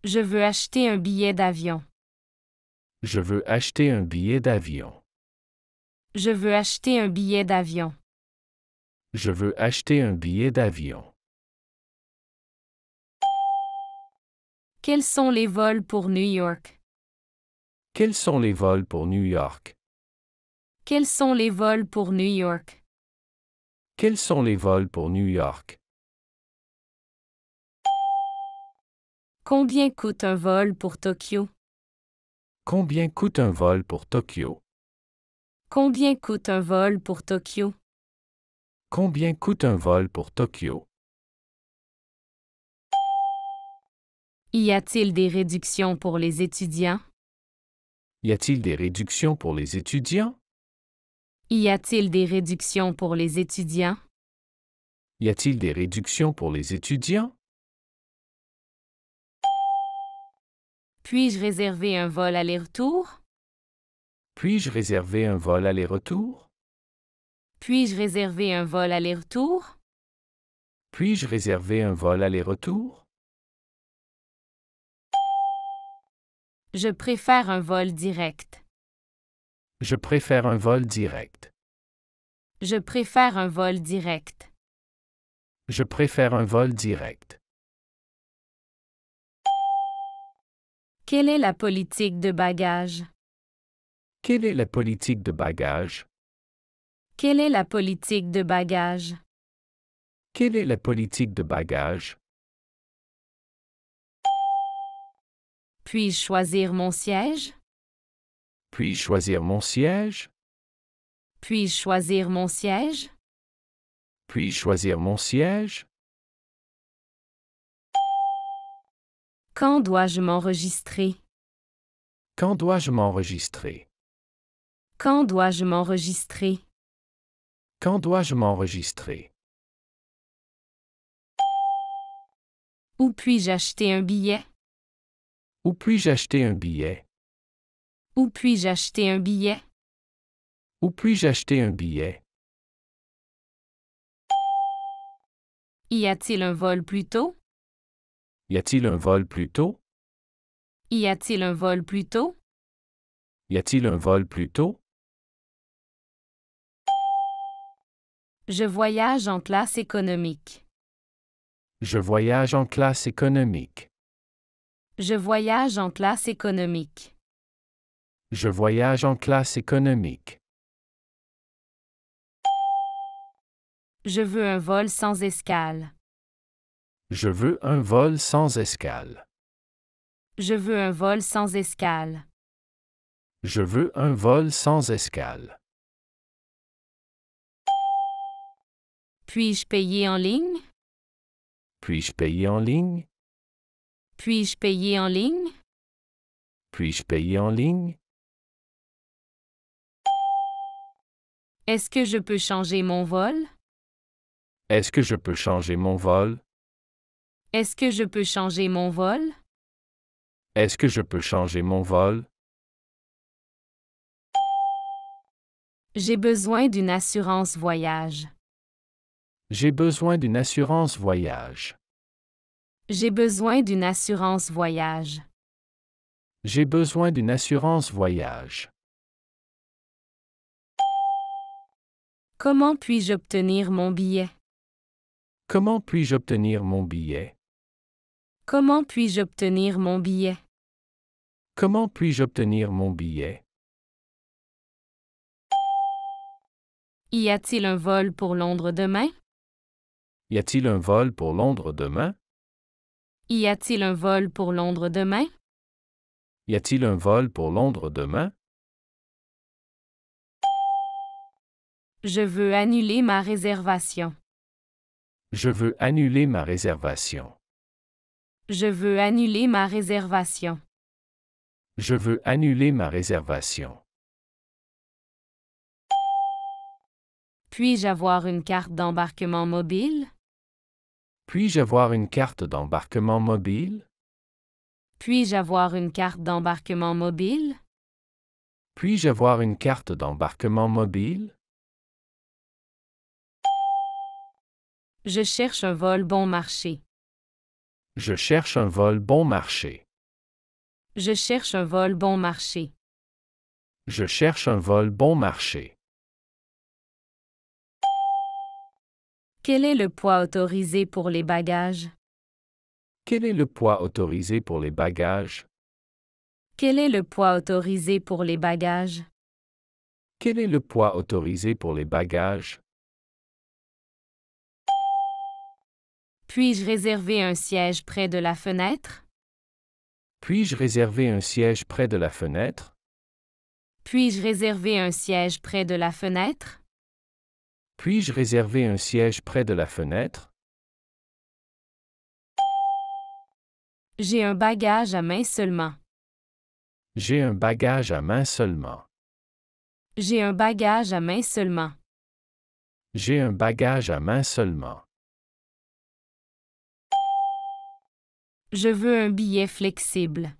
Je veux acheter un billet d'avion. Je veux acheter un billet d'avion. Je veux acheter un billet d'avion. Je veux acheter un billet d'avion. Quels sont les vols pour New York? Quels sont les vols pour New York? Quels sont les vols pour New York? Quels sont les vols pour New York? Combien coûte un vol pour Tokyo? Combien coûte un vol pour Tokyo? Combien coûte un vol pour Tokyo? Combien coûte un vol pour Tokyo? Y a-t-il des réductions pour les étudiants? Y a-t-il des réductions pour les étudiants? Y a-t-il des réductions pour les étudiants? Y a-t-il des réductions pour les étudiants? Puis-je réserver un vol aller-retour? Puis-je réserver un vol aller-retour? Puis-je réserver un vol aller-retour? Puis-je réserver un vol aller-retour? Je préfère un vol direct. Je préfère un vol direct. Je préfère un vol direct. Je préfère un vol direct. Quelle est la politique de bagages? Quelle est la politique de bagages? Quelle est la politique de bagages? Quelle est la politique de bagages? Puis-je choisir mon siège? Puis-je choisir mon siège? Puis-je choisir mon siège? Puis-je choisir mon siège? Quand dois-je m'enregistrer? Quand dois-je m'enregistrer? Quand dois-je m'enregistrer? Quand dois-je m'enregistrer? Où puis-je acheter un billet? Où puis-je acheter un billet? Où puis-je acheter un billet? Où puis-je acheter un billet? Y a-t-il un vol plus tôt? Y a-t-il un vol plus tôt? Y a-t-il un vol plus tôt? Y a-t-il un vol plus tôt? Je voyage en classe économique. Je voyage en classe économique. Je voyage en classe économique. Je voyage en classe économique. Je veux un vol sans escale. Je veux un vol sans escale. Je veux un vol sans escale. Je veux un vol sans escale. Puis-je payer en ligne? Puis-je payer en ligne? Puis-je payer en ligne? Puis-je payer en ligne? Est-ce que je peux changer mon vol? Est-ce que je peux changer mon vol? Est-ce que je peux changer mon vol? Est-ce que je peux changer mon vol? J'ai besoin d'une assurance voyage. J'ai besoin d'une assurance voyage. J'ai besoin d'une assurance voyage. J'ai besoin d'une assurance voyage. Comment puis-je obtenir mon billet? Comment puis-je obtenir mon billet? Comment puis-je obtenir mon billet? Comment puis-je obtenir mon billet? Y a-t-il un vol pour Londres demain? Y a-t-il un vol pour Londres demain? Y a-t-il un vol pour Londres demain? Y a-t-il un vol pour Londres demain? Je veux annuler ma réservation. Je veux annuler ma réservation. Je veux annuler ma réservation. Je veux annuler ma réservation. Puis-je avoir une carte d'embarquement mobile? Puis-je avoir une carte d'embarquement mobile? Puis-je avoir une carte d'embarquement mobile? Puis-je avoir une carte d'embarquement mobile? Je cherche un vol bon marché. Je cherche un vol bon marché. Je cherche un vol bon marché. Je cherche un vol bon marché. Quel est le poids autorisé pour les bagages? Quel est le poids autorisé pour les bagages? Quel est le poids autorisé pour les bagages? Quel est le poids autorisé pour les bagages? Puis-je réserver un siège près de la fenêtre? Puis-je réserver un siège près de la fenêtre? Puis-je réserver un siège près de la fenêtre? Puis-je réserver un siège près de la fenêtre? J'ai un bagage à main seulement. J'ai un bagage à main seulement. J'ai un bagage à main seulement. J'ai un bagage à main seulement. Je veux un billet flexible.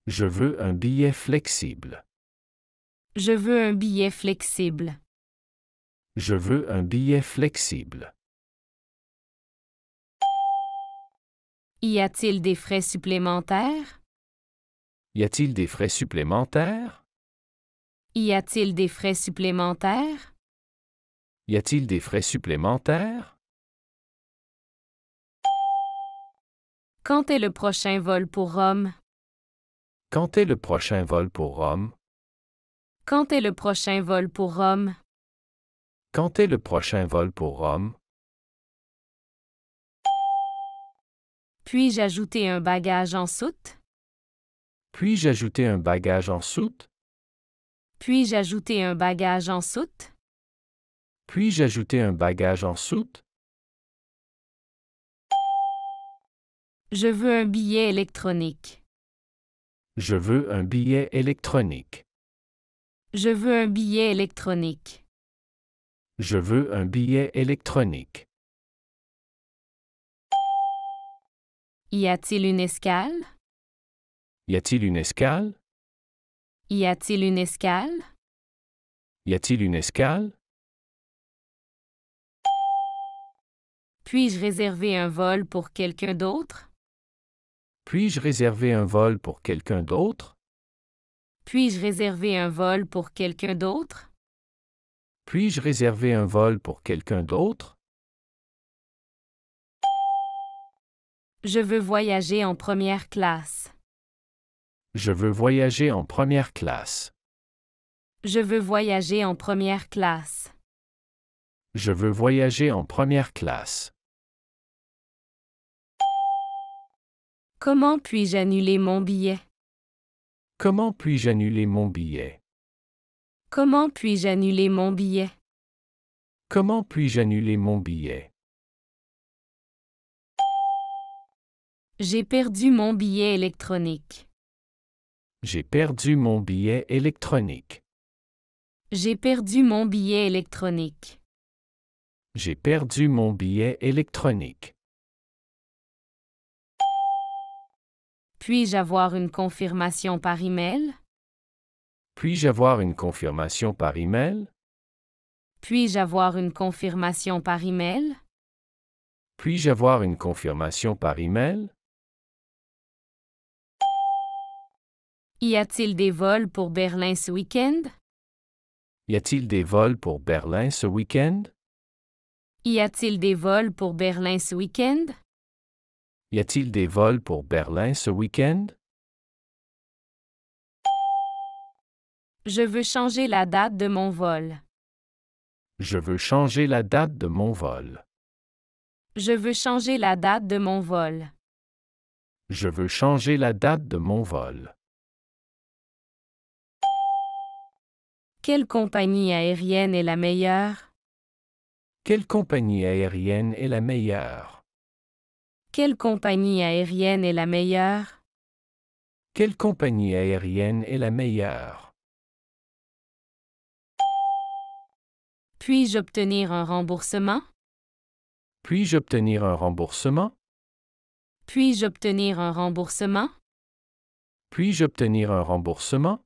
Je veux un billet flexible. Je veux un billet flexible. Je veux un billet flexible. Y a-t-il des frais supplémentaires? Y a-t-il des frais supplémentaires? Y a-t-il des frais supplémentaires? Y a-t-il des frais supplémentaires? Quand est le prochain vol pour Rome? Quand est le prochain vol pour Rome? Quand est le prochain vol pour Rome? Quand est le prochain vol pour Rome? Puis-je ajouter un bagage en soute? Puis-je ajouter un bagage en soute? Puis-je ajouter un bagage en soute? Puis-je ajouter un bagage en soute? Je veux un billet électronique. Je veux un billet électronique. Je veux un billet électronique. Je veux un billet électronique. Y a-t-il une escale? Y a-t-il une escale? Y a-t-il une escale? Y a-t-il une escale? Puis-je réserver un vol pour quelqu'un d'autre? Puis-je réserver un vol pour quelqu'un d'autre? Puis-je réserver un vol pour quelqu'un d'autre? Puis-je réserver un vol pour quelqu'un d'autre? Je veux voyager en première classe. Je veux voyager en première classe. Je veux voyager en première classe. Je veux voyager en première classe. Comment puis-je annuler mon billet? Comment puis-je annuler mon billet? Comment puis-je annuler mon billet? Comment puis-je annuler mon billet? J'ai perdu mon billet électronique. J'ai perdu mon billet électronique. J'ai perdu mon billet électronique. J'ai perdu mon billet électronique. Puis-je avoir une confirmation par email? Puis-je avoir une confirmation par email? Puis-je avoir une confirmation par email? Puis-je avoir une confirmation par email? Y a-t-il des vols pour Berlin ce week-end? Y a-t-il des vols pour Berlin ce week-end? Y a-t-il des vols pour Berlin ce week-end? Y a-t-il des vols pour Berlin ce week-end? Je veux changer la date de mon vol. Je veux changer la date de mon vol. Je veux changer la date de mon vol. Je veux changer la date de mon vol. Quelle compagnie aérienne est la meilleure? Quelle compagnie aérienne est la meilleure? Quelle compagnie aérienne est la meilleure? Quelle compagnie aérienne est la meilleure? Puis-je obtenir un remboursement? Puis-je obtenir un remboursement? Puis-je obtenir un remboursement? Puis-je obtenir un remboursement?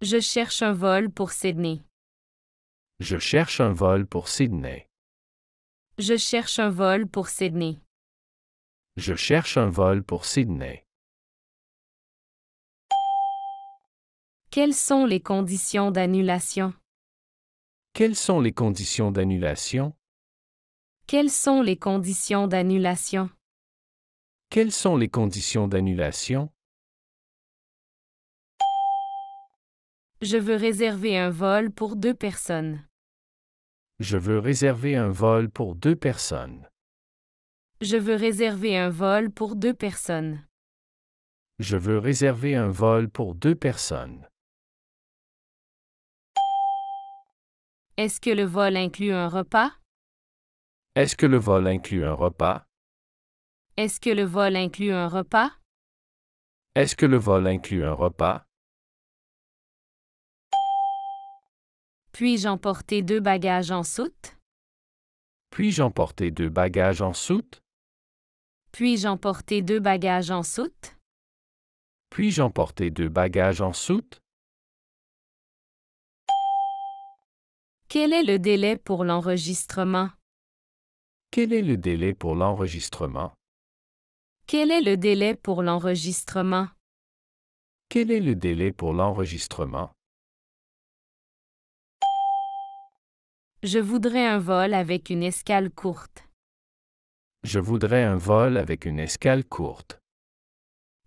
Je cherche un vol pour Sydney. Je cherche un vol pour Sydney. Je cherche un vol pour Sydney. Je cherche un vol pour Sydney. Quelles sont les conditions d'annulation? Quelles sont les conditions d'annulation? Quelles sont les conditions d'annulation? Quelles sont les conditions d'annulation? Je veux réserver un vol pour 2 personnes. Je veux réserver un vol pour 2 personnes. Je veux réserver un vol pour 2 personnes. Je veux réserver un vol pour 2 personnes. Est-ce que le vol inclut un repas? Est-ce que le vol inclut un repas? Est-ce que le vol inclut un repas? Est-ce que le vol inclut un repas? Puis-je emporter 2 bagages en soute? Puis-je emporter 2 bagages en soute? Puis-je emporter 2 bagages en soute? Puis-je emporter 2 bagages en soute? Quel est le délai pour l'enregistrement? Quel est le délai pour l'enregistrement? Quel est le délai pour l'enregistrement? Quel est le délai pour l'enregistrement? Je voudrais un vol avec une escale courte. Je voudrais un vol avec une escale courte.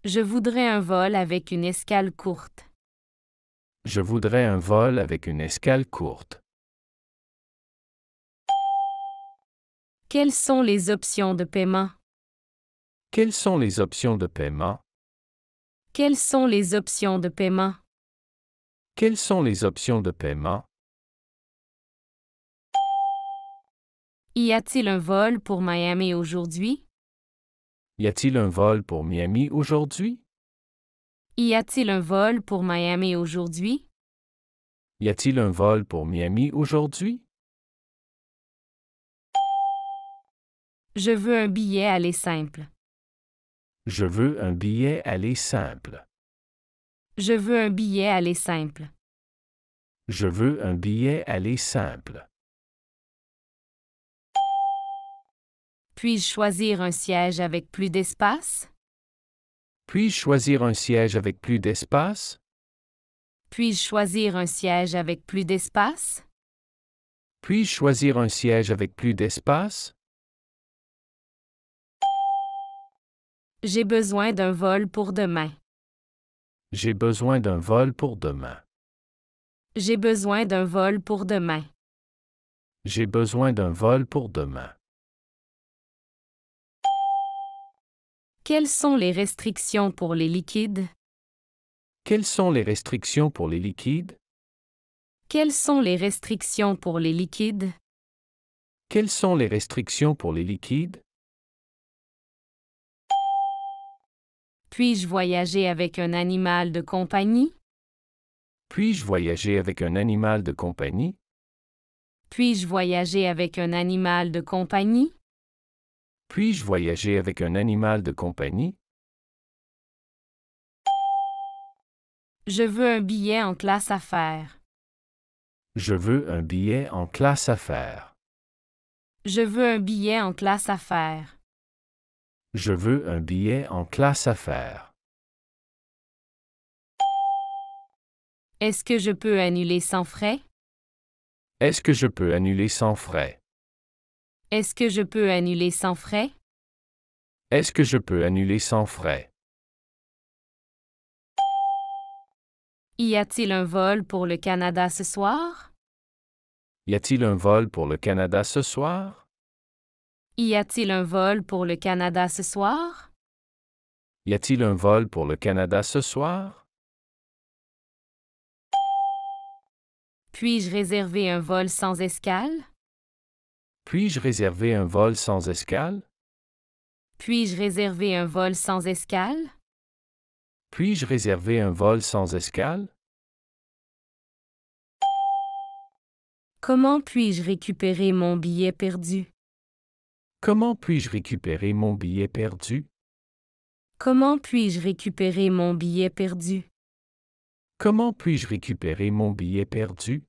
Je voudrais un vol avec une escale courte. Je voudrais un vol avec une escale courte. Quelles sont les options de paiement? Quelles sont les options de paiement? Quelles sont les options de paiement? Quelles sont les options de paiement? Y a-t-il un vol pour Miami aujourd'hui? Y a-t-il un vol pour Miami aujourd'hui? Y a-t-il un vol pour Miami aujourd'hui? Y a-t-il un vol pour Miami aujourd'hui? Je veux un billet aller simple. Je veux un billet aller simple. Je veux un billet aller simple. Je veux un billet aller simple. Puis-je choisir un siège avec plus d'espace? Puis-je choisir un siège avec plus d'espace? Puis-je choisir un siège avec plus d'espace? Puis-je choisir un siège avec plus d'espace? J'ai besoin d'un vol pour demain. J'ai besoin d'un vol pour demain. J'ai besoin d'un vol pour demain. J'ai besoin d'un vol pour demain. Quelles sont les restrictions pour les liquides? Quelles sont les restrictions pour les liquides? Quelles sont les restrictions pour les liquides? Quelles sont les restrictions pour les liquides? Puis-je voyager avec un animal de compagnie? Puis-je voyager avec un animal de compagnie? Puis-je voyager avec un animal de compagnie? Puis-je voyager avec un animal de compagnie? Je veux un billet en classe affaires. Je veux un billet en classe affaires. Je veux un billet en classe affaires. Je veux un billet en classe affaires. Est-ce que je peux annuler sans frais? Est-ce que je peux annuler sans frais? Est-ce que je peux annuler sans frais? Est-ce que je peux annuler sans frais? Y a-t-il un vol pour le Canada ce soir? Y a-t-il un vol pour le Canada ce soir? Y a-t-il un vol pour le Canada ce soir? Y a-t-il un vol pour le Canada ce soir? Puis-je réserver un vol sans escale? Puis-je réserver un vol sans escale? Puis-je réserver un vol sans escale? Puis-je réserver un vol sans escale? Comment puis-je récupérer mon billet perdu? Comment puis-je récupérer mon billet perdu? Comment puis-je récupérer mon billet perdu? Comment puis-je récupérer mon billet perdu?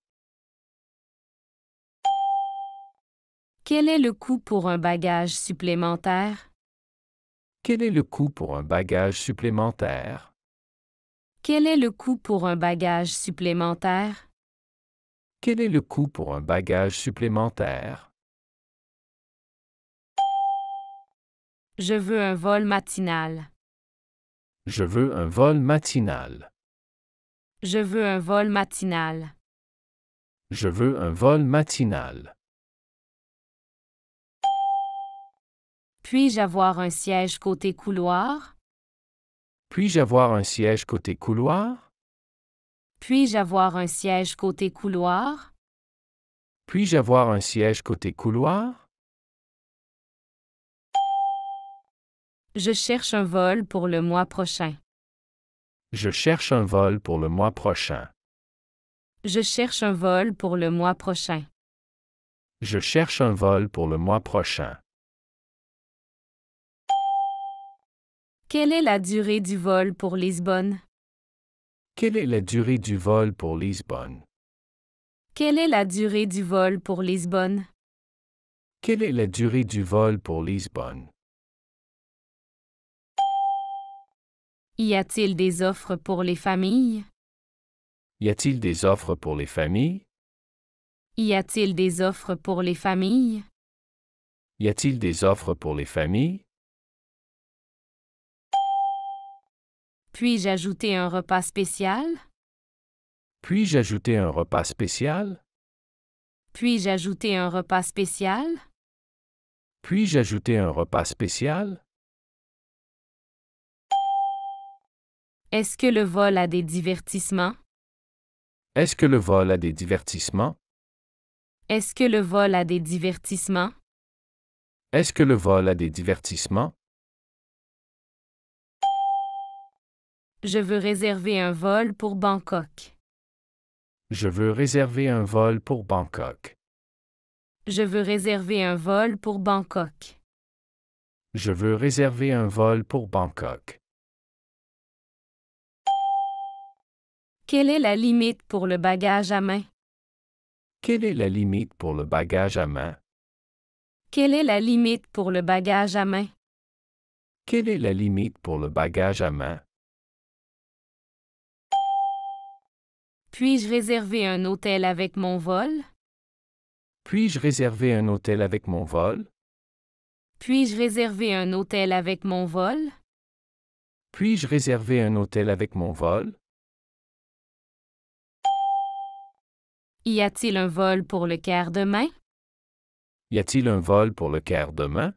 Quel est le coût pour un bagage supplémentaire? Quel est le coût pour un bagage supplémentaire? Quel est le coût pour un bagage supplémentaire? Quel est le coût pour un bagage supplémentaire? Je veux un vol matinal. Je veux un vol matinal. Je veux un vol matinal. Je veux un vol matinal. Puis-je avoir un siège côté couloir? Puis-je avoir un siège côté couloir? Puis-je avoir un siège côté couloir? Puis-je avoir un siège côté couloir? Je cherche un vol pour le mois prochain. Je cherche un vol pour le mois prochain. Je cherche un vol pour le mois prochain. Je cherche un vol pour le mois prochain. Quelle est la durée du vol pour Lisbonne? Quelle est la durée du vol pour Lisbonne? Quelle est la durée du vol pour Lisbonne? Quelle est la durée du vol pour Lisbonne? Y a-t-il des offres pour les familles? Y a-t-il des offres pour les familles? Y a-t-il des offres pour les familles? Y a-t-il des offres pour les familles? Puis-je ajouter un repas spécial? Puis-je ajouter un repas spécial? Puis-je ajouter un repas spécial? Puis-je ajouter un repas spécial? Est-ce que le vol a des divertissements? Est-ce que le vol a des divertissements? Est-ce que le vol a des divertissements? Est-ce que le vol a des divertissements? Je veux réserver un vol pour Bangkok. Je veux réserver un vol pour Bangkok. Je veux réserver un vol pour Bangkok. Je veux réserver un vol pour Bangkok. Quelle est la limite pour le bagage à main? Quelle est la limite pour le bagage à main? Quelle est la limite pour le bagage à main? Quelle est la limite pour le bagage à main? Puis-je réserver un hôtel avec mon vol? Puis-je réserver un hôtel avec mon vol? Puis-je réserver un hôtel avec mon vol? Puis-je réserver un hôtel avec mon vol? Y a-t-il un vol pour le quart demain? Y a-t-il un vol pour le quart demain?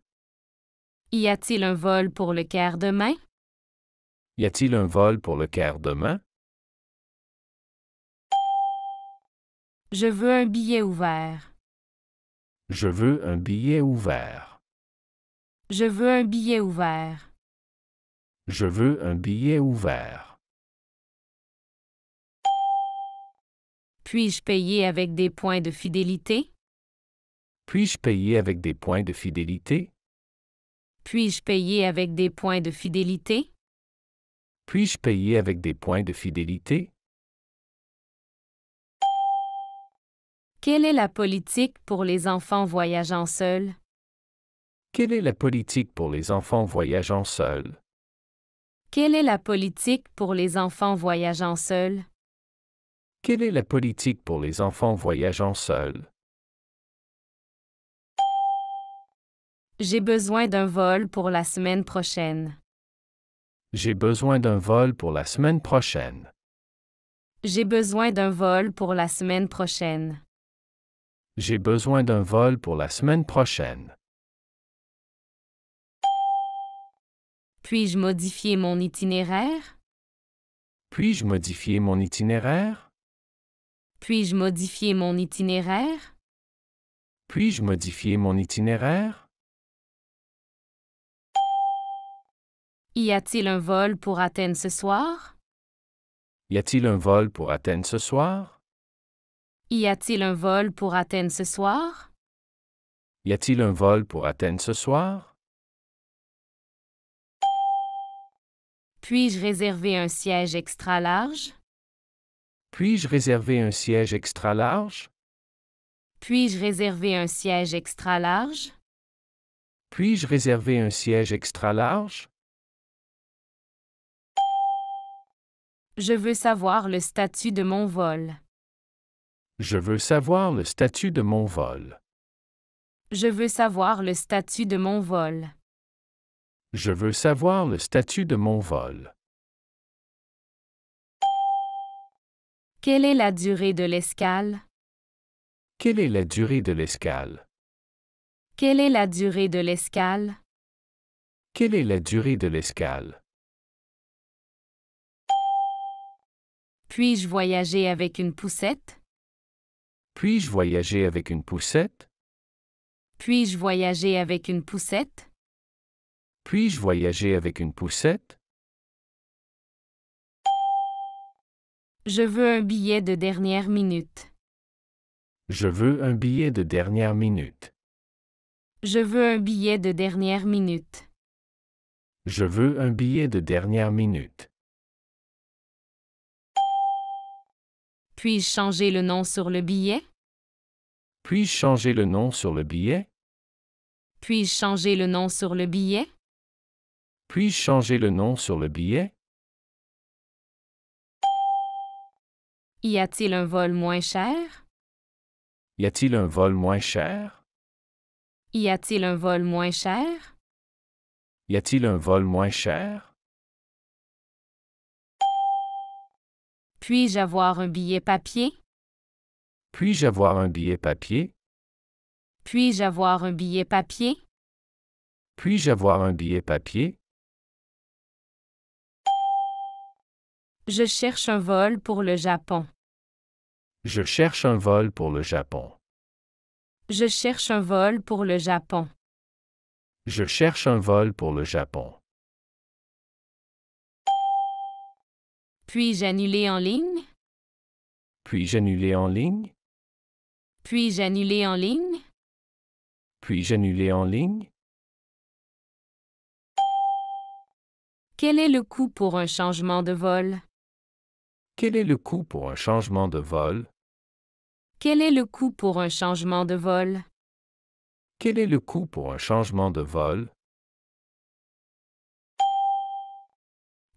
Y a-t-il un vol pour le quart demain? Y a-t-il un vol pour le quart demain? Je veux un billet ouvert. Je veux un billet ouvert. Je veux un billet ouvert. Je veux un billet ouvert. Puis-je payer avec des points de fidélité? Puis-je payer avec des points de fidélité? Puis-je payer avec des points de fidélité? Puis-je payer avec des points de fidélité? Quelle est la politique pour les enfants voyageant seuls? Quelle est la politique pour les enfants voyageant seuls? Quelle est la politique pour les enfants voyageant seuls? Quelle est la politique pour les enfants voyageant seuls? J'ai besoin d'un vol pour la semaine prochaine. J'ai besoin d'un vol pour la semaine prochaine. J'ai besoin d'un vol pour la semaine prochaine. J'ai besoin d'un vol pour la semaine prochaine. Puis-je modifier mon itinéraire? Puis-je modifier mon itinéraire? Puis-je modifier mon itinéraire? Puis-je modifier mon itinéraire? Y a-t-il un vol pour Athènes ce soir? Y a-t-il un vol pour Athènes ce soir? Y a-t-il un vol pour Athènes ce soir? Y a-t-il un vol pour Athènes ce soir? Puis-je réserver un siège extra large? Puis-je réserver un siège extra large? Puis-je réserver un siège extra large? Puis-je réserver un siège extra large? Je veux savoir le statut de mon vol. Je veux savoir le statut de mon vol. Je veux savoir le statut de mon vol. Je veux savoir le statut de mon vol. Quelle est la durée de l'escale? Quelle est la durée de l'escale? Quelle est la durée de l'escale? Quelle est la durée de l'escale? Puis-je voyager avec une poussette? Puis-je voyager avec une poussette? Puis-je voyager avec une poussette? Puis-je voyager avec une poussette? Je veux un billet de dernière minute. Je veux un billet de dernière minute. Je veux un billet de dernière minute. Je veux un billet de dernière minute. Puis-je changer le nom sur le billet? Puis-je changer le nom sur le billet? Puis-je changer le nom sur le billet? Puis-je changer le nom sur le billet? Y a-t-il un vol moins cher? Y a-t-il un vol moins cher? Y a-t-il un vol moins cher? Y a-t-il un vol moins cher? Puis-je avoir un billet papier? Puis-je avoir un billet papier? Puis-je avoir un billet papier? Puis-je avoir un billet papier? Je cherche un vol pour le Japon. Je cherche un vol pour le Japon. Je cherche un vol pour le Japon. Je cherche un vol pour le Japon. Puis-je annuler en ligne? Puis-je annuler en ligne? Puis-je annuler en ligne? Puis-je annuler en ligne? Quel est le coût pour un changement de vol? Quel est le coût pour un changement de vol? Quel est le coût pour un changement de vol? Quel est le coût pour un changement de vol?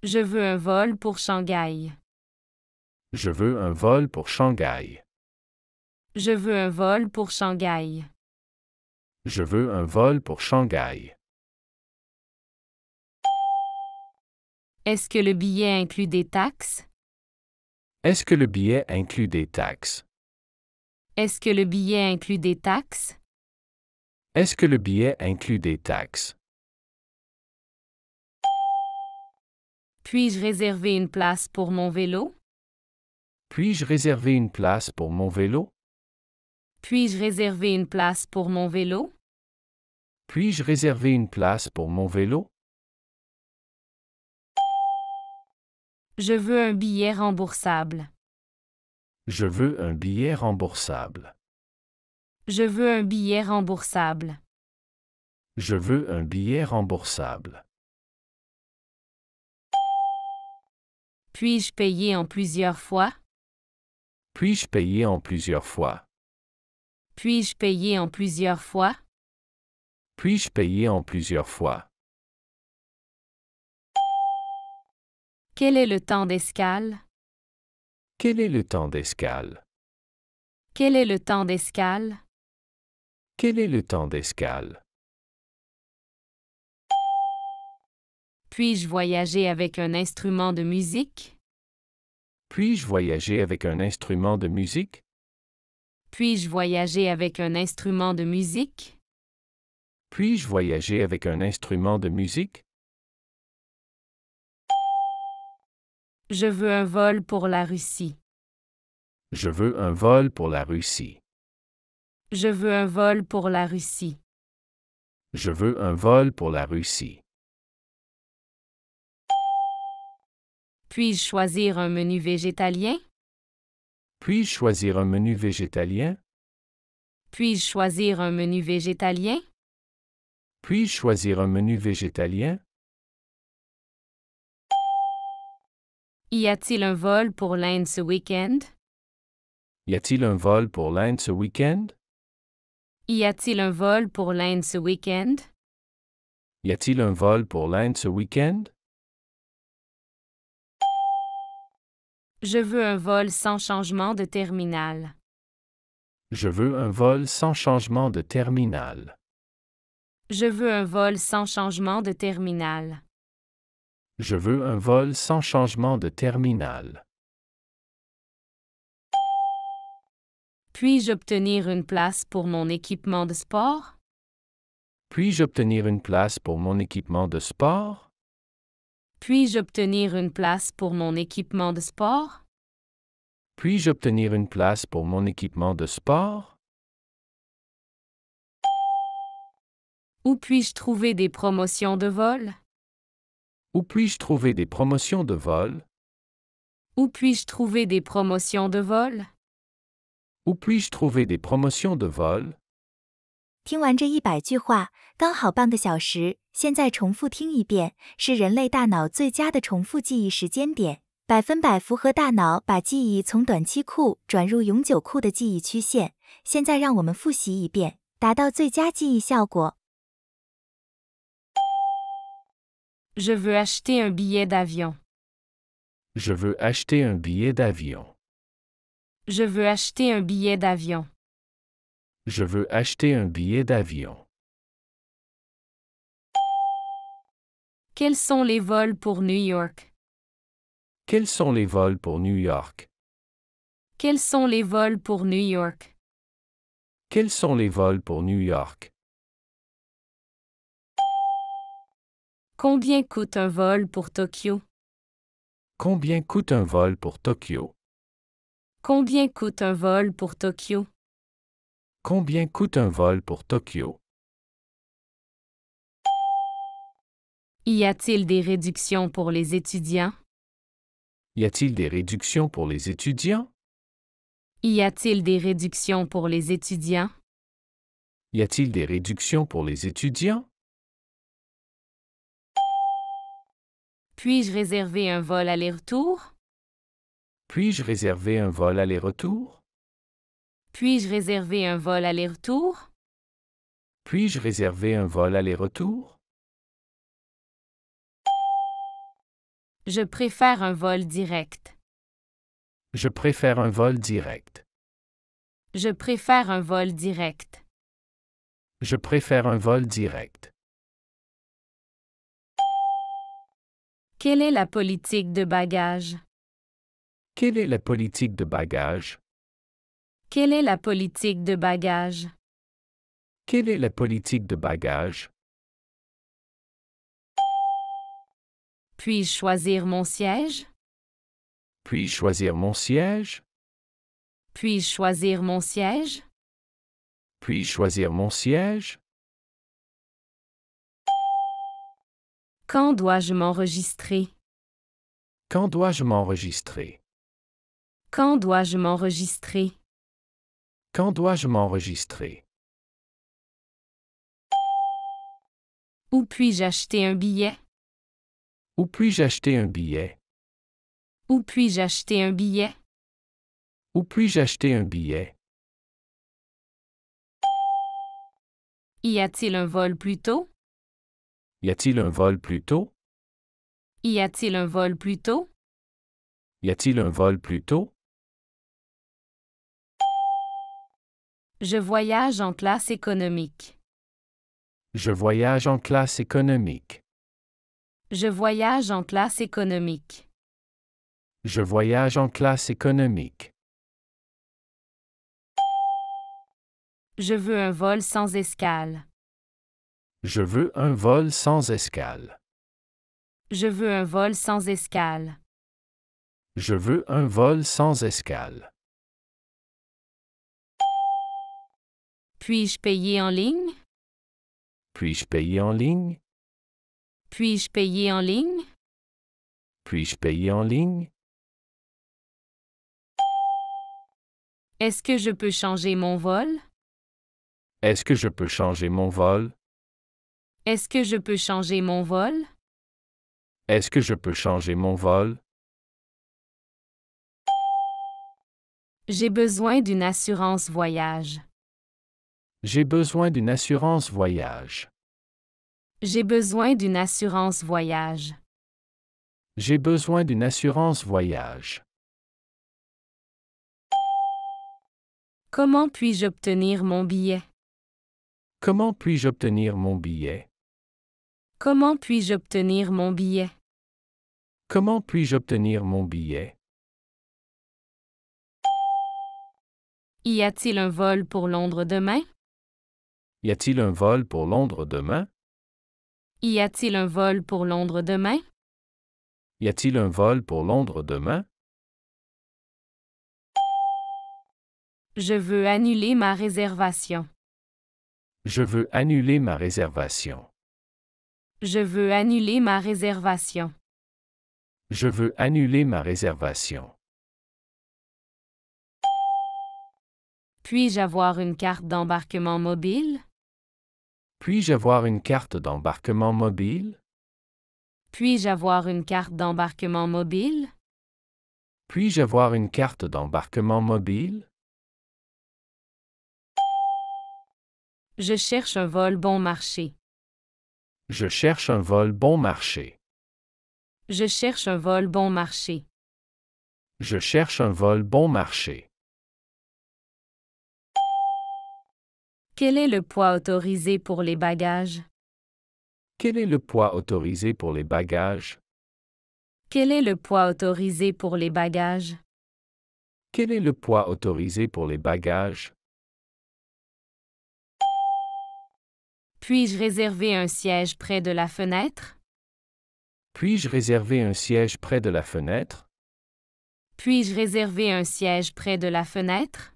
Je veux un vol pour Shanghai. Je veux un vol pour Shanghai. Je veux un vol pour Shanghai. Je veux un vol pour Shanghai. Est-ce que le billet inclut des taxes? Est-ce que le billet inclut des taxes? Est-ce que le billet inclut des taxes? Est-ce que le billet inclut des taxes? Puis-je réserver une place pour mon vélo? Puis-je réserver une place pour mon vélo? Puis-je réserver une place pour mon vélo? Puis-je réserver une place pour mon vélo? Je veux un billet remboursable. Je veux un billet remboursable. Je veux un billet remboursable. Je veux un billet remboursable. Puis-je payer en plusieurs fois? Puis-je payer en plusieurs fois? Puis-je payer en plusieurs fois? Puis-je payer en plusieurs fois? Quel est le temps d'escale? Quel est le temps d'escale? Quel est le temps d'escale? Quel est le temps d'escale? Puis-je voyager avec un instrument de musique? Puis-je voyager avec un instrument de musique? Puis-je voyager avec un instrument de musique? Puis-je voyager avec un instrument de musique? Je veux un vol pour la Russie. Je veux un vol pour la Russie. Je veux un vol pour la Russie. Je veux un vol pour la Russie. Puis-je choisir un menu végétalien? Puis-je choisir un menu végétalien? Puis-je choisir un menu végétalien? Puis-je choisir un menu végétalien? Y a-t-il un vol pour l'Inde ce week-end? Y a-t-il un vol pour l'Inde ce week-end? Y a-t-il un vol pour l'Inde ce week-end? Y a-t-il un vol pour l'Inde ce week-end? Je veux un vol sans changement de terminal. Je veux un vol sans changement de terminal. Je veux un vol sans changement de terminal. Je veux un vol sans changement de terminal. Puis-je obtenir une place pour mon équipement de sport? Puis-je obtenir une place pour mon équipement de sport? Puis-je obtenir une place pour mon équipement de sport? Puis-je obtenir une place pour mon équipement de sport? Où puis-je trouver des promotions de vol? Où puis-je trouver des promotions de vol? Où puis-je trouver des promotions de vol? Où puis-je trouver des promotions de vol? 听完这100句话，刚好半个小时，现在重复听一遍，是人类大脑最佳的重复记忆时间点，100%符合大脑把记忆从短期库转入永久库的记忆曲线。现在让我们复习一遍，达到最佳记忆效果。Je veux acheter un billet d'avion. Je veux acheter un billet d'avion. Je veux acheter un billet d'avion. Je veux acheter un billet d'avion. Quels sont les vols pour New York? Quels sont les vols pour New York? Quels sont les vols pour New York? Quels sont les vols pour New York? Combien coûte un vol pour Tokyo? Combien coûte un vol pour Tokyo? Combien coûte un vol pour Tokyo? Combien coûte un vol pour Tokyo? Y a-t-il des réductions pour les étudiants? Y a-t-il des réductions pour les étudiants? Y a-t-il des réductions pour les étudiants? Y a-t-il des réductions pour les étudiants? Puis-je réserver un vol aller-retour? Puis-je réserver un vol aller-retour? Puis-je réserver un vol aller-retour? Puis-je réserver un vol aller-retour? Je préfère un vol direct. Je préfère un vol direct. Je préfère un vol direct. Je préfère un vol direct. Quelle est la politique de bagages? Quelle est la politique de bagages? Quelle est la politique de bagages? Quelle est la politique de bagages? Puis-je choisir mon siège? Puis-je choisir mon siège? Puis-je choisir mon siège? Puis-je choisir mon siège? Quand dois-je m'enregistrer? Quand dois-je m'enregistrer? Quand dois-je m'enregistrer? Quand dois-je m'enregistrer? Où puis-je acheter un billet? Où puis-je acheter un billet? Où puis-je acheter un billet? Où puis-je acheter un billet? Y a-t-il un vol plus tôt? Y a-t-il un vol plus tôt? Y a-t-il un vol plus tôt? Y a-t-il un vol plus tôt? Je voyage en classe économique. Je voyage en classe économique. Je voyage en classe économique. Je voyage en classe économique. Je veux un vol sans escale. Je veux un vol sans escale. Je veux un vol sans escale. Je veux un vol sans escale. Puis-je payer en ligne? Puis-je payer en ligne? Puis-je payer en ligne? Puis-je payer en ligne? Est-ce que je peux changer mon vol? Est-ce que je peux changer mon vol? Est-ce que je peux changer mon vol? Est-ce que je peux changer mon vol? J'ai besoin d'une assurance voyage. J'ai besoin d'une assurance voyage. J'ai besoin d'une assurance voyage. J'ai besoin d'une assurance voyage. Comment puis-je obtenir mon billet? Comment puis-je obtenir mon billet? Comment puis-je obtenir mon billet? Comment puis-je obtenir mon billet? Y a-t-il un vol pour Londres demain? Y a-t-il un vol pour Londres demain? Y a-t-il un vol pour Londres demain? Y a-t-il un vol pour Londres demain? Je veux annuler ma réservation. Je veux annuler ma réservation. Je veux annuler ma réservation. Je veux annuler ma réservation. Puis-je avoir une carte d'embarquement mobile? Puis-je avoir une carte d'embarquement mobile? Puis-je avoir une carte d'embarquement mobile? Puis-je avoir une carte d'embarquement mobile? Je cherche un vol bon marché. Je cherche un vol bon marché. Je cherche un vol bon marché. Je cherche un vol bon marché. Quel est le poids autorisé pour les bagages? Quel est le poids autorisé pour les bagages? Quel est le poids autorisé pour les bagages? Quel est le poids autorisé pour les bagages? Puis-je réserver un siège près de la fenêtre? Puis-je réserver un siège près de la fenêtre? Puis-je réserver un siège près de la fenêtre?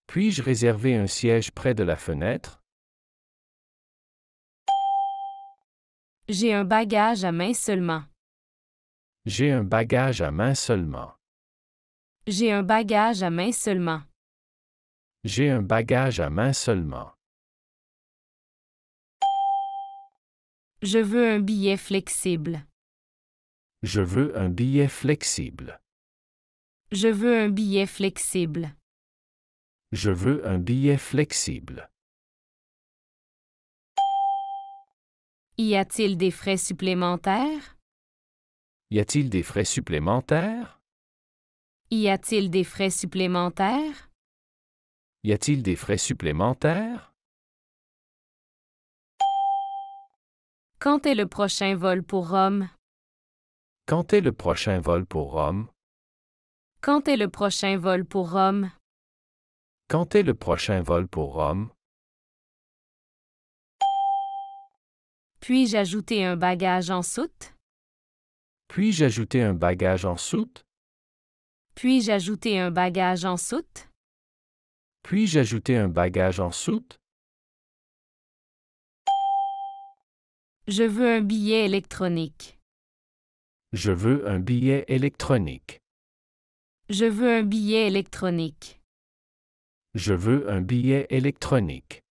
Puis-je réserver un siège près de la fenêtre? J'ai un bagage à main seulement. J'ai un bagage à main seulement. J'ai un bagage à main seulement. J'ai un bagage à main seulement. Je veux un billet flexible. Je veux un billet flexible. Je veux un billet flexible. Je veux un billet flexible. Y a-t-il des frais supplémentaires? Y a-t-il des frais supplémentaires? Y a-t-il des frais supplémentaires? Y a-t-il des frais supplémentaires? Quand est le prochain vol pour Rome? Quand est le prochain vol pour Rome? Quand est le prochain vol pour Rome? Quand est le prochain vol pour Rome? Puis-je ajouter un bagage en soute? Puis-je ajouter un bagage en soute? Puis-je ajouter un bagage en soute? Puis-je ajouter un bagage en soute? Je veux un billet électronique. Je veux un billet électronique. Je veux un billet électronique. Je veux un billet électronique.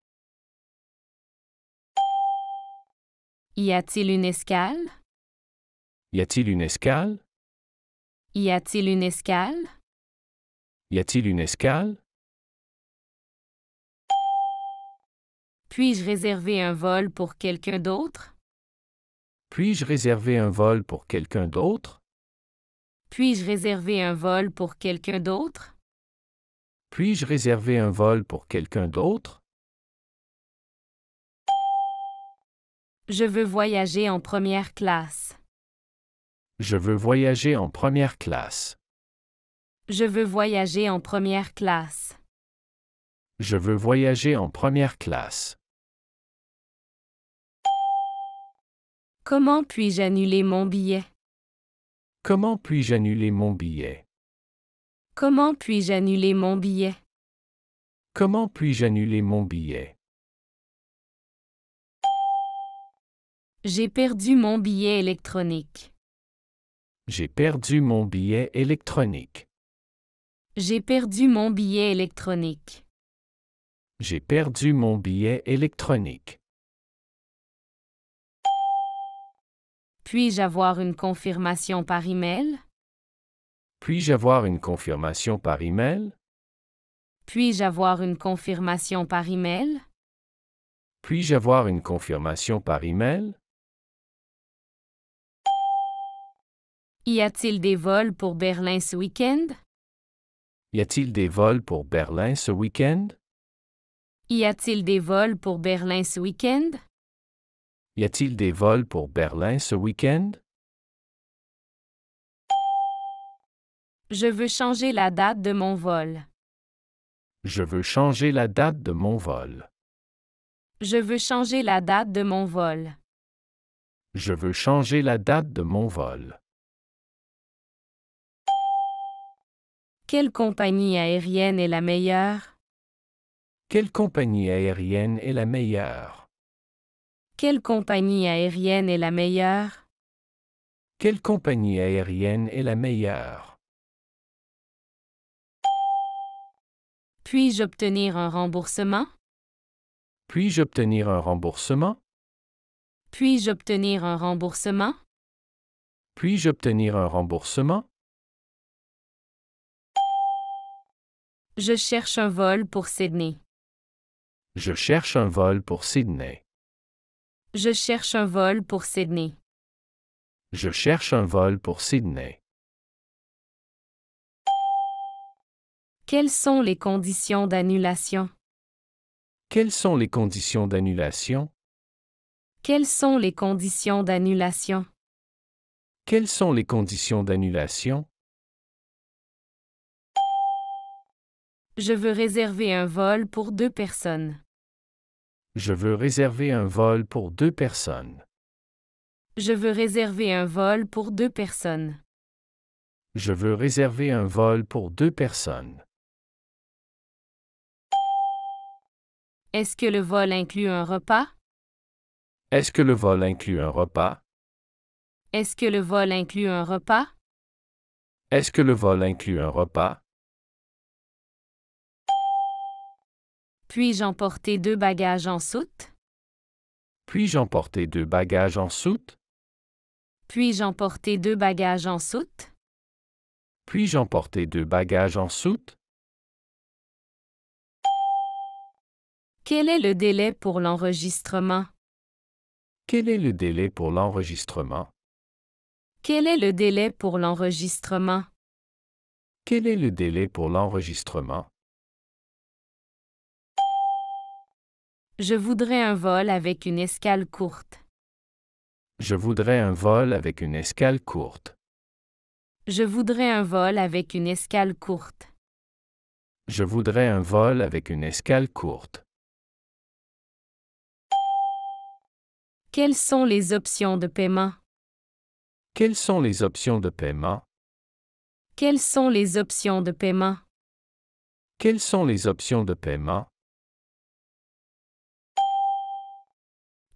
Y a-t-il une escale? Y a-t-il une escale? Y a-t-il une escale? Y a-t-il une escale? Puis-je réserver un vol pour quelqu'un d'autre? Puis-je réserver un vol pour quelqu'un d'autre? Puis-je réserver un vol pour quelqu'un d'autre? Puis-je réserver un vol pour quelqu'un d'autre? Je veux voyager en première classe. Je veux voyager en première classe. Je veux voyager en première classe. Je veux voyager en première classe. Comment puis-je annuler mon billet? Comment puis-je annuler mon billet? Comment puis-je annuler mon billet? Comment puis-je annuler mon billet? J'ai perdu mon billet électronique. J'ai perdu mon billet électronique. J'ai perdu mon billet électronique. J'ai perdu mon billet électronique. Puis-je avoir une confirmation par email? Puis-je avoir une confirmation par email? Puis-je avoir une confirmation par email? Puis-je avoir une confirmation par email? Y a-t-il des vols pour Berlin ce week-end? Y a-t-il des vols pour Berlin ce week-end? Y a-t-il des vols pour Berlin ce week-end? Y a-t-il des vols pour Berlin ce week-end? Je veux changer la date de mon vol. Je veux changer la date de mon vol. Je veux changer la date de mon vol. Je veux changer la date de mon vol. Quelle compagnie aérienne est la meilleure? Quelle compagnie aérienne est la meilleure? Quelle compagnie aérienne est la meilleure? Quelle compagnie aérienne est la meilleure? Puis-je obtenir un remboursement? Puis-je obtenir un remboursement? Puis-je obtenir un remboursement? Puis-je obtenir un remboursement? Je cherche un vol pour Sydney. Je cherche un vol pour Sydney. Je cherche un vol pour Sydney. Je cherche un vol pour Sydney. Quelles sont les conditions d'annulation? Quelles sont les conditions d'annulation? Quelles sont les conditions d'annulation? Quelles sont les conditions d'annulation? Je veux réserver un vol pour 2 personnes. Je veux réserver un vol pour 2 personnes. Je veux réserver un vol pour 2 personnes. Je veux réserver un vol pour 2 personnes. Est-ce que le vol inclut un repas? Est-ce que le vol inclut un repas? Est-ce que le vol inclut un repas? Est-ce que le vol inclut un repas? Puis-je emporter 2 bagages en soute? Puis-je emporter 2 bagages en soute? Puis-je emporter 2 bagages en soute? Puis-je emporter 2 bagages en soute? Quel est le délai pour l'enregistrement? Quel est le délai pour l'enregistrement? Quel est le délai pour l'enregistrement? Quel est le délai pour l'enregistrement? Je voudrais un vol avec une escale courte. Je voudrais un vol avec une escale courte. Je voudrais un vol avec une escale courte. Je voudrais un vol avec une escale courte. Quelles sont les options de paiement? Quelles sont les options de paiement? Quelles sont les options de paiement? Quelles sont les options de paiement?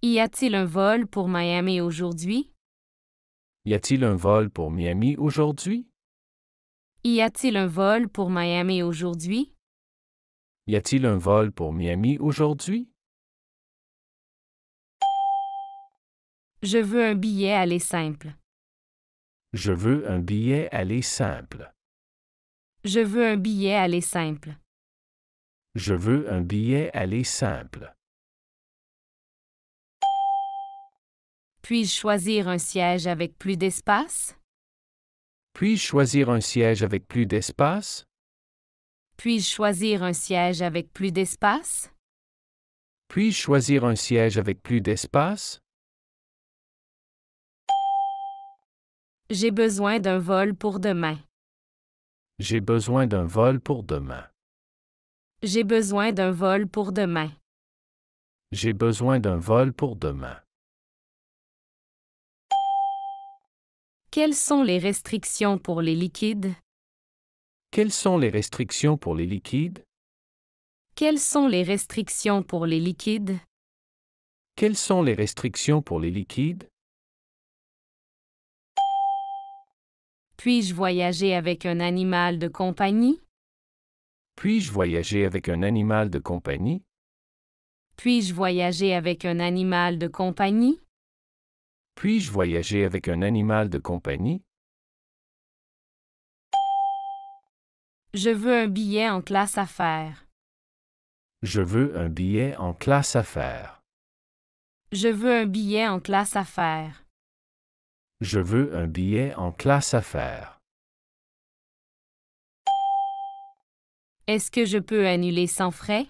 Y a-t-il un vol pour Miami aujourd'hui? Y a-t-il un vol pour Miami aujourd'hui? Y a-t-il un vol pour Miami aujourd'hui? Y a-t-il un vol pour Miami aujourd'hui? Je veux un billet aller simple. Je veux un billet aller simple. Je veux un billet aller simple. Je veux un billet aller simple. Puis-je choisir un siège avec plus d'espace? Puis-je choisir un siège avec plus d'espace? Puis-je choisir un siège avec plus d'espace? Puis-je choisir un siège avec plus d'espace? J'ai besoin d'un vol pour demain. J'ai besoin d'un vol pour demain. J'ai besoin d'un vol pour demain. J'ai besoin d'un vol pour demain. Quelles sont les restrictions pour les liquides? Quelles sont les restrictions pour les liquides? Quelles sont les restrictions pour les liquides? Quelles sont les restrictions pour les liquides? Puis-je voyager avec un animal de compagnie? Puis-je voyager avec un animal de compagnie? Puis-je voyager avec un animal de compagnie? Puis-je voyager avec un animal de compagnie? Je veux un billet en classe affaires. Je veux un billet en classe affaires. Je veux un billet en classe affaires. Je veux un billet en classe affaires. Est-ce que je peux annuler sans frais?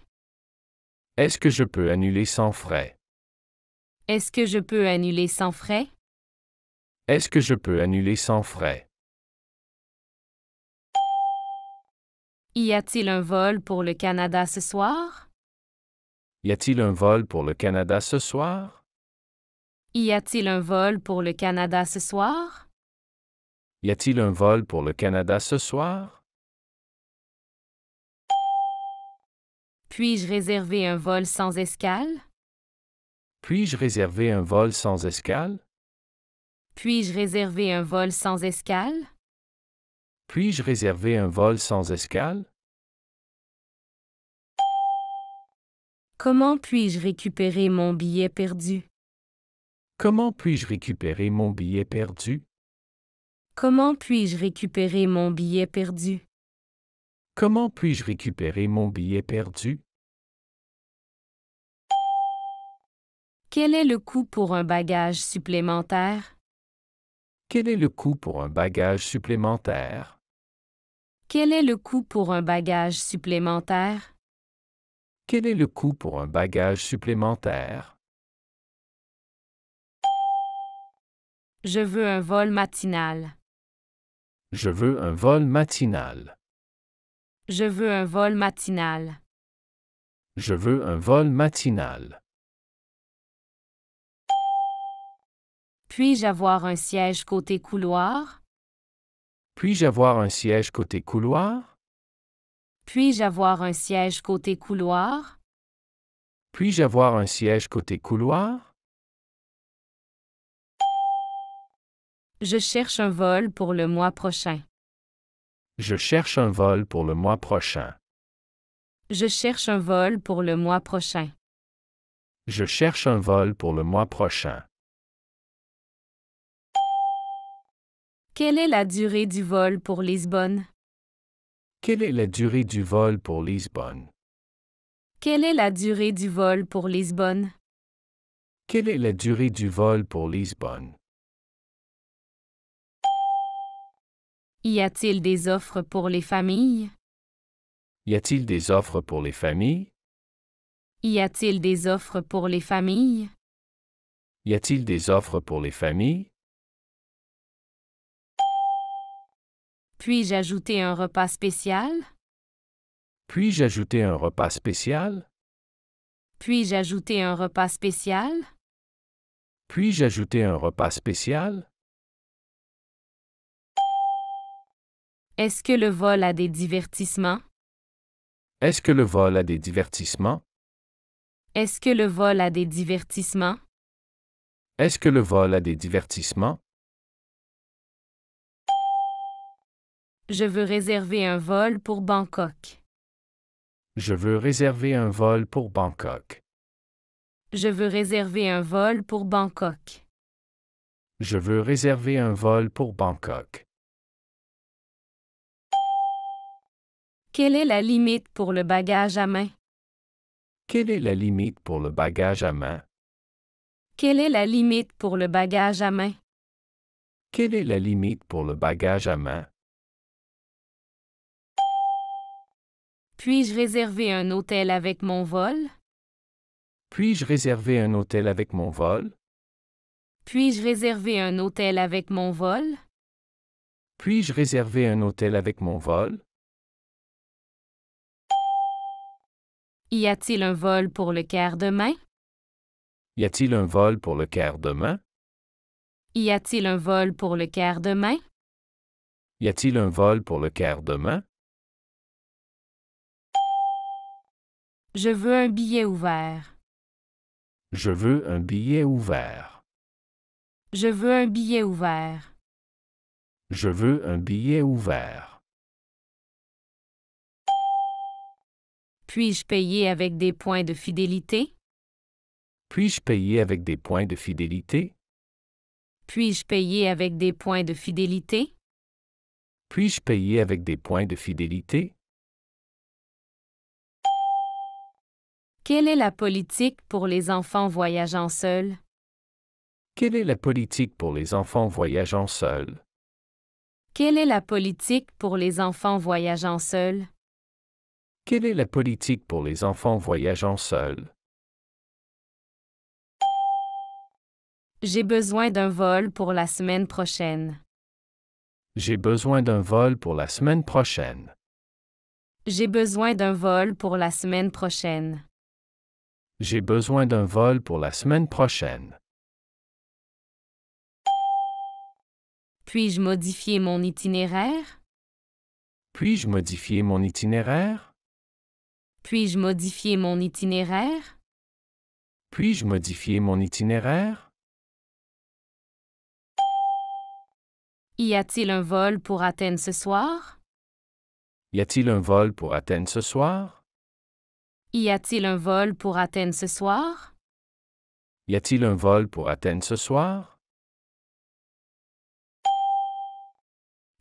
Est-ce que je peux annuler sans frais? Est-ce que je peux annuler sans frais? Est-ce que je peux annuler sans frais? Y a-t-il un vol pour le Canada ce soir? Y a-t-il un vol pour le Canada ce soir? Y a-t-il un vol pour le Canada ce soir? Y a-t-il un vol pour le Canada ce soir? Puis-je réserver un vol sans escale? Puis-je réserver un vol sans escale? Puis-je réserver un vol sans escale? Puis-je réserver un vol sans escale? Comment puis-je récupérer mon billet perdu? Comment puis-je récupérer mon billet perdu? Comment puis-je récupérer mon billet perdu? Comment puis-je récupérer mon billet perdu? Quel est le coût pour un bagage supplémentaire? Quel est le coût pour un bagage supplémentaire? Quel est le coût pour un bagage supplémentaire? Quel est le coût pour un bagage supplémentaire? Je veux un vol matinal. Je veux un vol matinal. Je veux un vol matinal. Je veux un vol matinal. Puis-je avoir un siège côté couloir? Puis-je avoir un siège côté couloir? Puis-je avoir un siège côté couloir? Puis-je avoir un siège côté couloir? Je cherche un vol pour le mois prochain. Je cherche un vol pour le mois prochain. Je cherche un vol pour le mois prochain. Je cherche un vol pour le mois prochain. Quelle est la durée du vol pour Lisbonne? Quelle est la durée du vol pour Lisbonne? Quelle est la durée du vol pour Lisbonne? Quelle est la durée du vol pour Lisbonne? Y a-t-il des offres pour les familles? Y a-t-il des offres pour les familles? Y a-t-il des offres pour les familles? Y a-t-il des offres pour les familles? Puis-je ajouter un repas spécial? Puis-je ajouter un repas spécial? Puis-je ajouter un repas spécial? Puis-je ajouter un repas spécial? Est-ce que le vol a des divertissements? Est-ce que le vol a des divertissements? Est-ce que le vol a des divertissements? Est-ce que le vol a des divertissements? Je veux réserver un vol pour Bangkok. Je veux réserver un vol pour Bangkok. Je veux réserver un vol pour Bangkok. Je veux réserver un vol pour Bangkok. Quelle est la limite pour le bagage à main? Quelle est la limite pour le bagage à main? Quelle est la limite pour le bagage à main? Quelle est la limite pour le bagage à main? Puis-je réserver un hôtel avec mon vol? Puis-je réserver un hôtel avec mon vol? Puis-je réserver un hôtel avec mon vol? Puis-je réserver un hôtel avec mon vol? Y a-t-il un vol pour le Caire demain? Y a-t-il un vol pour le Caire demain? Y a-t-il un vol pour le Caire demain? Y a-t-il un vol pour le Caire demain? Je veux un billet ouvert. Je veux un billet ouvert. Je veux un billet ouvert. Je veux un billet ouvert. Puis-je payer avec des points de fidélité? Puis-je payer avec des points de fidélité? Puis-je payer avec des points de fidélité? Puis-je payer avec des points de fidélité? Quelle est la politique pour les enfants voyageant seuls? Quelle est la politique pour les enfants voyageant seuls? Quelle est la politique pour les enfants voyageant seuls? Quelle est la politique pour les enfants voyageant seuls? J'ai besoin d'un vol pour la semaine prochaine. J'ai besoin d'un vol pour la semaine prochaine. J'ai besoin d'un vol pour la semaine prochaine. J'ai besoin d'un vol pour la semaine prochaine. Puis-je modifier mon itinéraire? Puis-je modifier mon itinéraire? Puis-je modifier mon itinéraire? Puis-je modifier mon itinéraire? Y a-t-il un vol pour Athènes ce soir? Y a-t-il un vol pour Athènes ce soir? Y a-t-il un vol pour Athènes ce soir? Y a-t-il un vol pour Athènes ce soir?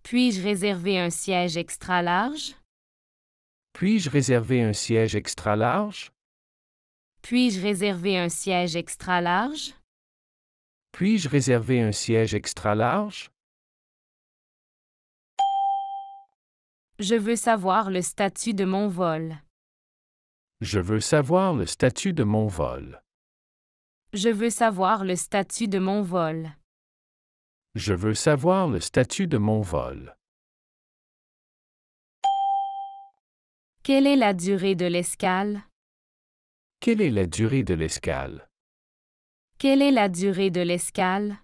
Puis-je réserver un siège extra large? Puis-je réserver un siège extra large? Puis-je réserver un siège extra large? Puis-je réserver un siège extra large? Je veux savoir le statut de mon vol. Je veux savoir le statut de mon vol. Je veux savoir le statut de mon vol. Je veux savoir le statut de mon vol. Quelle est la durée de l'escale? Quelle est la durée de l'escale? Quelle est la durée de l'escale?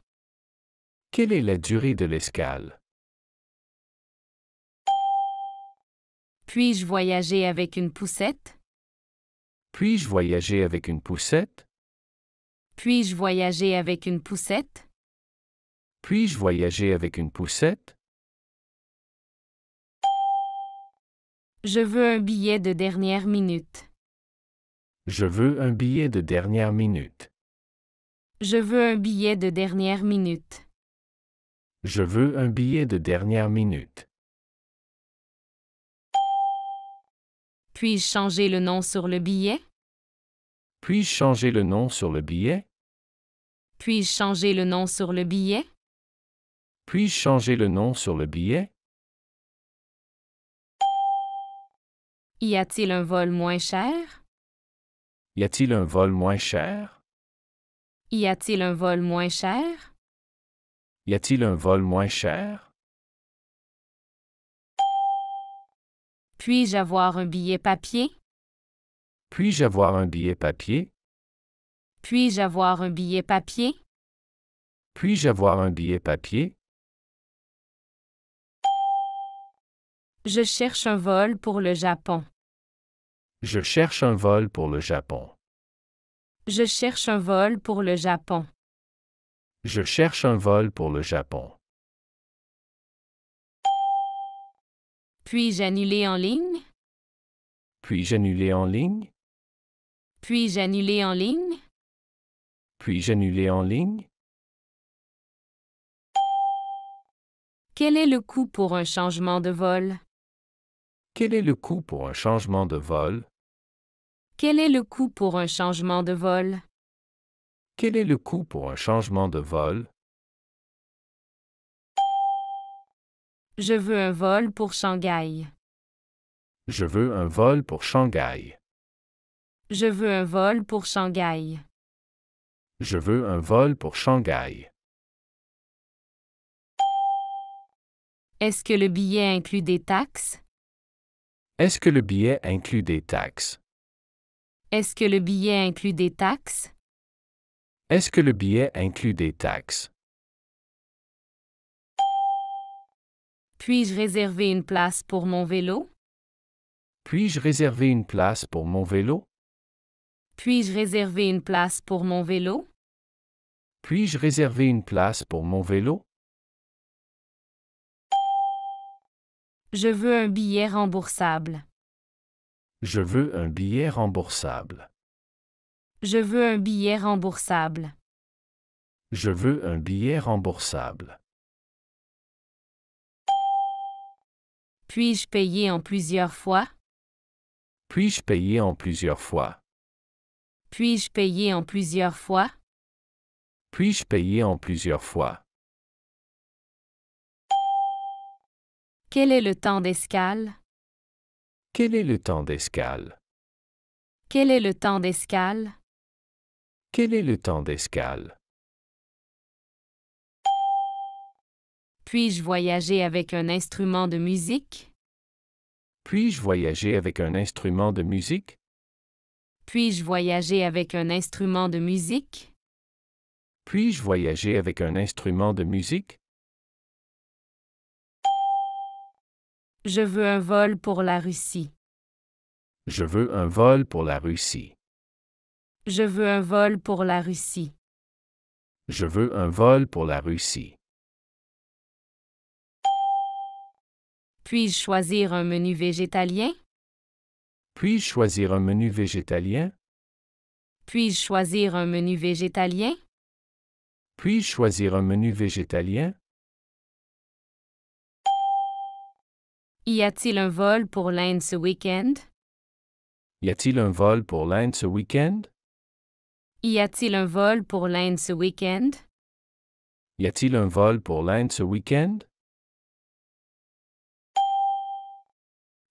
Quelle est la durée de l'escale? Puis-je voyager avec une poussette? Puis-je voyager avec une poussette? Puis-je voyager avec une poussette? Puis-je voyager avec une poussette? Je veux un billet de dernière minute. Je veux un billet de dernière minute. Je veux un billet de dernière minute. Je veux un billet de dernière minute. Puis-je changer le nom sur le billet? Puis-je changer le nom sur le billet? Puis-je changer le nom sur le billet? Puis-je changer le nom sur le billet? Y a-t-il un vol moins cher? Y a-t-il un vol moins cher? Y a-t-il un vol moins cher? Y a-t-il un vol moins cher? Puis-je avoir un billet papier? Puis-je avoir un billet papier? Puis-je avoir un billet papier? Puis-je avoir un billet papier? Je cherche un vol pour le Japon. Je cherche un vol pour le Japon. Je cherche un vol pour le Japon. Je cherche un vol pour le Japon. Puis-je annuler en ligne? Puis-je annuler en ligne? Puis-je annuler en ligne? Puis-je annuler en ligne? Quel est le coût pour un changement de vol? Quel est le coût pour un changement de vol? Quel est le coût pour un changement de vol? Quel est le coût pour un changement de vol? Je veux un vol pour Shanghai. Je veux un vol pour Shanghai. Je veux un vol pour Shanghai. Je veux un vol pour Shanghai. Est-ce que le billet inclut des taxes? Est-ce que le billet inclut des taxes? Est-ce que le billet inclut des taxes? Est-ce que le billet inclut des taxes? Puis-je réserver une place pour mon vélo? Puis-je réserver une place pour mon vélo? Puis-je réserver une place pour mon vélo? Puis-je réserver une place pour mon vélo? Je veux un billet remboursable. Je veux un billet remboursable. Je veux un billet remboursable. Je veux un billet remboursable. Puis-je payer en plusieurs fois? Puis-je payer en plusieurs fois? Puis-je payer en plusieurs fois? Puis-je payer en plusieurs fois? Quel est le temps d'escale? Quel est le temps d'escale? Quel est le temps d'escale? Quel est le temps d'escale? Puis-je voyager avec un instrument de musique? Puis-je voyager avec un instrument de musique? Puis-je voyager avec un instrument de musique? Puis-je voyager avec un instrument de musique? Je veux un vol pour la Russie. Je veux un vol pour la Russie. Je veux un vol pour la Russie. Je veux un vol pour la Russie. Puis-je choisir un menu végétalien? Puis-je choisir un menu végétalien? Puis-je choisir un menu végétalien? Puis-je choisir un menu végétalien? Y a-t-il un vol pour l'Inde ce week-end? Y a-t-il un vol pour l'Inde ce week-end? Y a-t-il un vol pour l'Inde ce week-end? Y a-t-il un vol pour l'Inde ce week-end?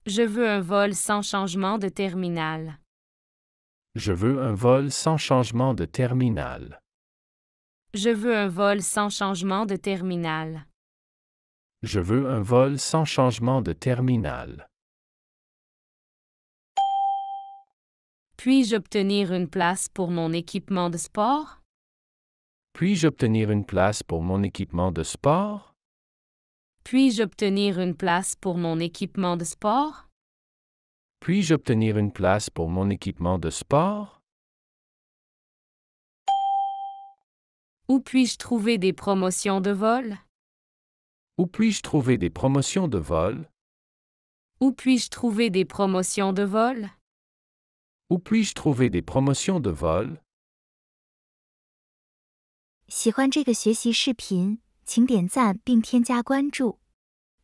Je veux un vol sans changement de terminal. Je veux un vol sans changement de terminal. Je veux un vol sans changement de terminal. Je veux un vol sans changement de terminal. Puis-je obtenir une place pour mon équipement de sport? Puis-je obtenir une place pour mon équipement de sport? Puis-je obtenir une place pour mon équipement de sport? Puis-je obtenir une place pour mon équipement de sport? Où puis-je trouver des promotions de vol? Où puis-je trouver des promotions de vol? Où puis-je trouver des promotions de vol? Où puis-je trouver des promotions de vol? 喜欢这个学习视频，请点赞并添加关注。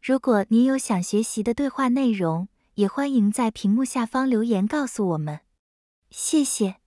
如果您有想学习的对话内容，也欢迎在屏幕下方留言告诉我们。谢谢。